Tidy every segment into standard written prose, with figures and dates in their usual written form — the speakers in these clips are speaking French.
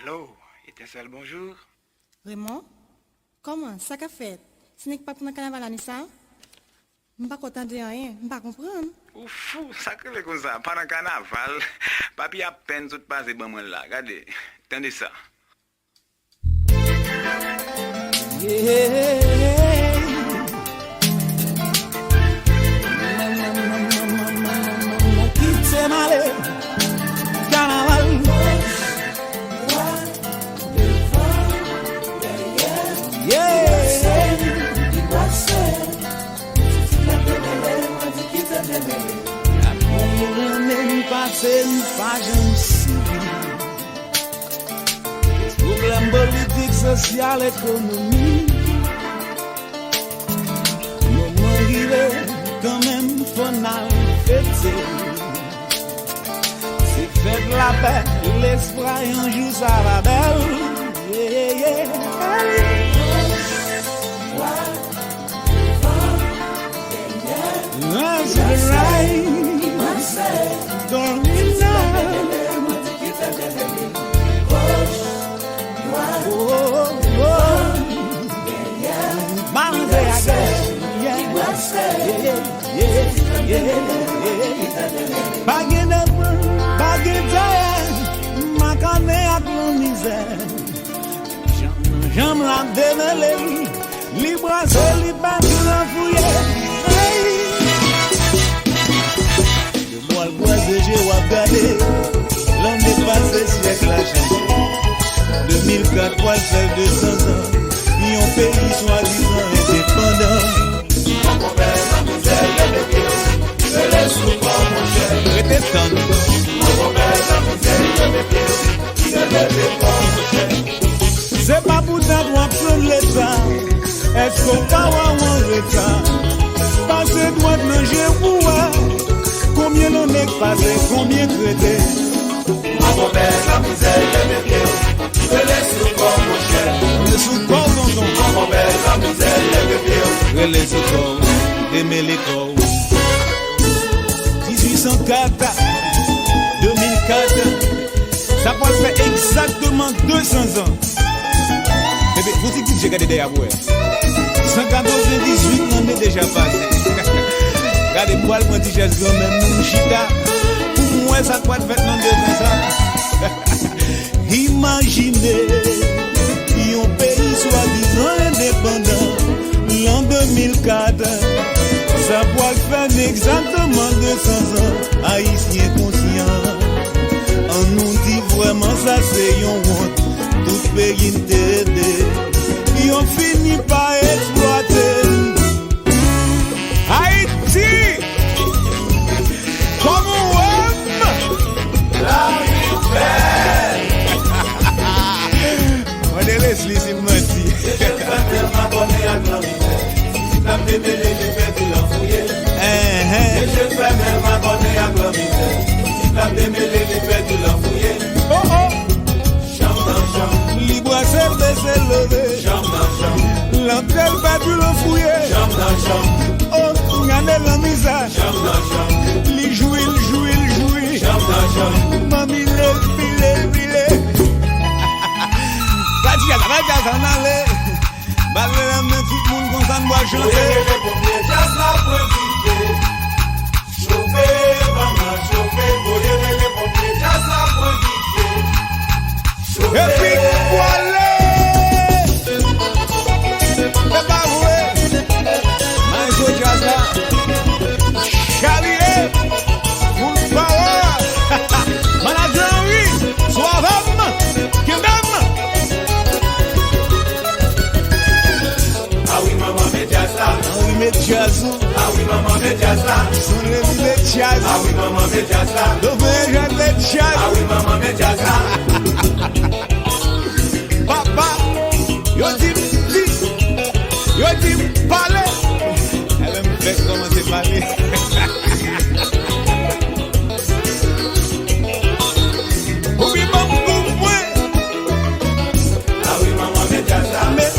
Allô, Étincelle, bonjour. Raymond, comment ça qu'a fait? Ce n'est pas pour le carnaval à ça? Je ne suis pas content de rien, je ne pas comprendre. Ou fou, ça que comme ça, pendant le carnaval, papi a peine tout passé bon moi là. Regardez, attendez ça. Quitte malé, carnaval. Problème politique, social, économique. Moment arrivé, quand même, faut fêter. C'est fête la paix, l'espoir, un jour ça va belle. Yeah, yeah. That's right. Don't be j'aime la démêler, libre à se libre la fouiller. De moi le bois de j'ai regardé, l'homme dépassé siècle a changé. 2004, quoi fait 200 ans, ils ont pays soi-disant indépendant. Mon père, ma misère, je laisse sous quoi mon cher. Répétons. Mon père, ma misère, je laisse pas mon cher. C'est pas pour ta droit prendre l'état. Est-ce qu'on va avoir un retard? Passer droit de manger ou combien l'on est passé, combien traité? Mon père, la misère, je laisse sous quoi mon cher. Le sous quoi mon nom? Mon père, la misère, je laisse sous quoi, aimer les corps. 1804, 2004, ça peut faire exactement 200 ans. Mais vous dites que j'ai gardé derrière vous. 198 ans est déjà passé. Regardez-moi le petit geste quand même, mon chita. Pour moi, ça peut être dans 200 ans. Imaginez, un pays soi-disant indépendant, l'an 2004. Ça peut faire exactement 200 ans. Haïtien conscient. On nous dit vraiment ça c'est une honte. Tout pays t'aide. Ils ont fini par exploiter Haïti comme un homme. La vie belle. On est Leslie, c'est menti. Je vais m'abonner à Grand-Mère. La démêlée, je vais tout l'enfouiller. Je vais m'abonner à Grand-Mère. La démêlée, je vais tout l'enfouiller. Oh oh. Libre à se baisser levé. L'entrée va du l'enfouiller. Oh, regardez la misère. Li jouit. Mami le. Va dire, en aller. Balé la main, tout le monde content de boire chanter. Chauffer, maman, chauffer. Voyez les pompiers, jazz la produit. Et puis voilà. C'est pas vrai. Maïso Jazza. Chalier. Full power. Manager oui. Soavam. Kingdom. Ah oui, maman, mais Jazza. Ah oui, mais Jazza. Ah oui, maman, mais Jazza. Son rémi, mais Jazza. Ah oui, maman, mais Jazza. Demain, j'ai les Jazza. Ah oui, maman, mais Jazza. Papa, yo dit parler. Elle me fait commencer à parler. Oui, maman, moi. Ah oui, maman, mais Jazza. Mais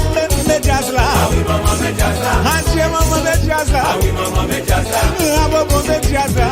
Jazza. Ah oui, maman, mais Jazza. Ah, maman, mais Jazza. Ah oui, maman, mais Jazza. Ah, maman, mais Jazza.